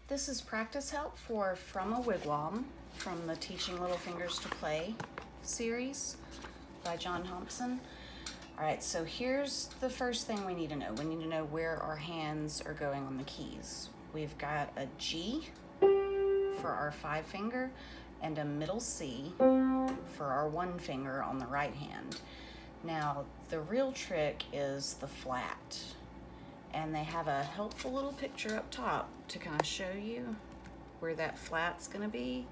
This is practice help for From a Wigwam from the Teaching Little Fingers to Play series by John Thompson. All right, so here's the first thing we need to know. We need to know where our hands are going on the keys. We've got a G for our 5 finger and a middle C for our 1 finger on the right hand. Now, the real trick is the flat. And they have a helpful little picture up top to kind of show you where that flat's gonna be.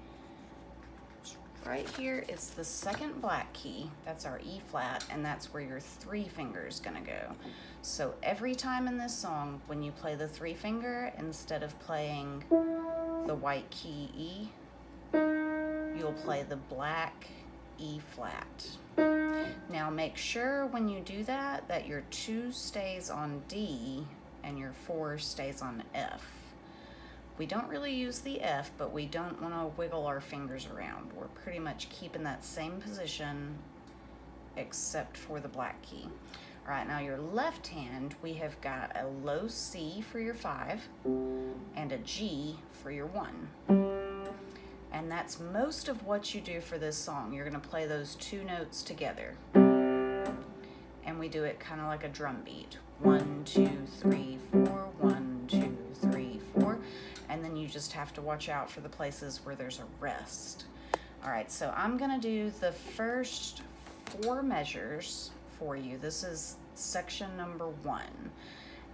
Right here, it's the second black key, that's our E flat, and that's where your 3 finger is gonna go. So every time in this song, when you play the 3 finger, instead of playing the white key E, you'll play the black E flat. Now make sure when you do that, that your 2 stays on D and your 4 stays on F. We don't really use the F, but we don't want to wiggle our fingers around. We're pretty much keeping that same position except for the black key. All right, now your left hand, we have got a low C for your 5 and a G for your 1. And that's most of what you do for this song. You're gonna play those 2 notes together. And we do it kind of like a drum beat. 1, 2, 3, 4, 1, 2, 3, 4. And then you just have to watch out for the places where there's a rest. All right, so I'm gonna do the first 4 measures for you. This is section number 1.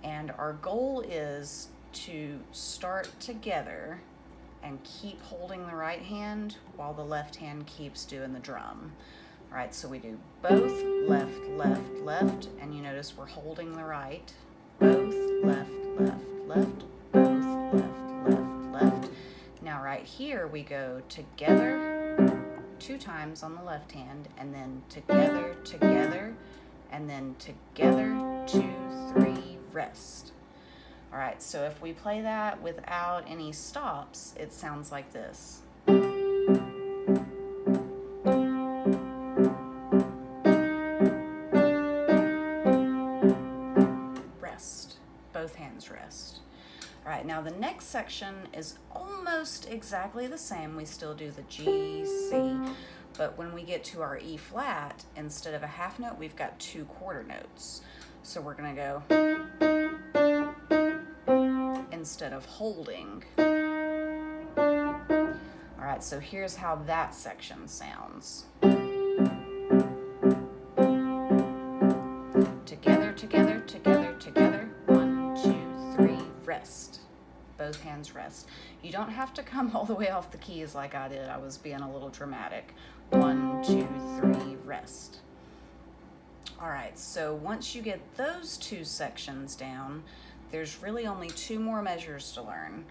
And our goal is to start together and keep holding the right hand while the left hand keeps doing the drum. All right, so we do both left, left, left, and you notice we're holding the right. Both left, left, left, both left, left, left. Now right here we go together 2 times on the left hand, and then together, together, and then together, 2, 3, rest. All right, so if we play that without any stops, it sounds like this. Rest, both hands rest. All right, now the next section is almost exactly the same. We still do the G, C, but when we get to our E flat, instead of a half note, we've got 2 quarter notes. So we're gonna go instead of holding. All right, so here's how that section sounds. Together, together, together, together. 1, 2, 3, rest. Both hands rest. You don't have to come all the way off the keys like I did. I was being a little dramatic. 1, 2, 3, rest. All right, so once you get those 2 sections down, there's really only 2 more measures to learn.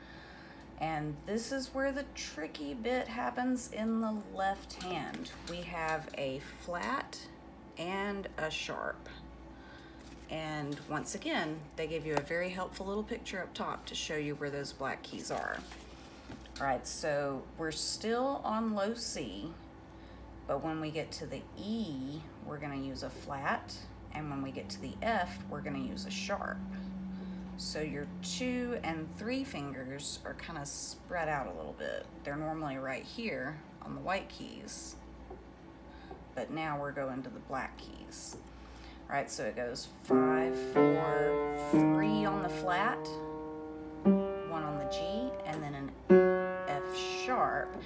And this is where the tricky bit happens in the left hand. We have a flat and a sharp. And once again, they give you a very helpful little picture up top to show you where those black keys are. All right, so we're still on low C, but when we get to the E, we're gonna use a flat, and when we get to the F, we're gonna use a sharp. So your 2 and 3 fingers are kind of spread out a little bit. They're normally right here on the white keys, but now we're going to the black keys. All right, so it goes 5, 4, 3 on the flat, 1 on the G, and then an F sharp.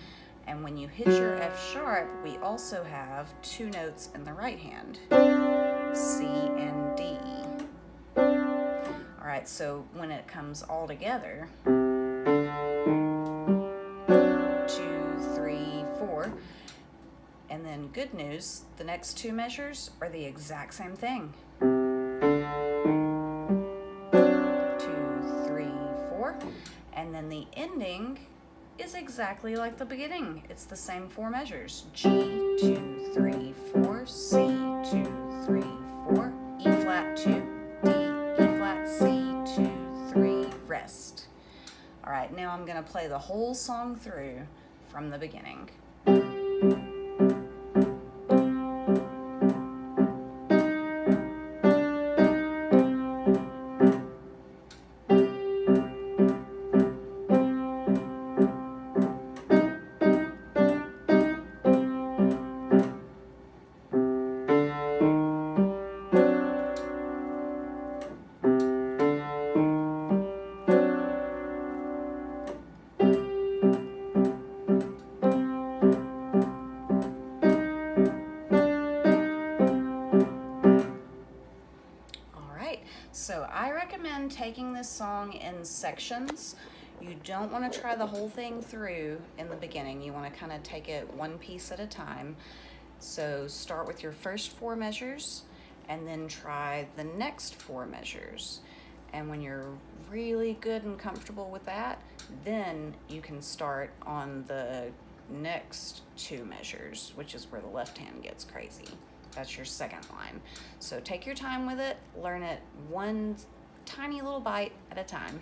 And when you hit your F sharp, we also have 2 notes in the right hand, C and D. All right, so when it comes all together, 2, 3, 4, and then good news, the next 2 measures are the exact same thing. 2, 3, 4, and then the ending is exactly like the beginning. It's the same 4 measures. G, 2, 3, 4, C, 2, 3, 4, E flat 2, D, E flat, C, 2, 3, rest. All right, now I'm gonna play the whole song through from the beginning. taking this song in sections. You don't want to try the whole thing through in the beginning. You want to kind of take it one piece at a time. So start with your first 4 measures and then try the next 4 measures. And when you're really good and comfortable with that, then you can start on the next 2 measures, which is where the left hand gets crazy. That's your second line. So take your time with it, learn it one tiny little bite at a time.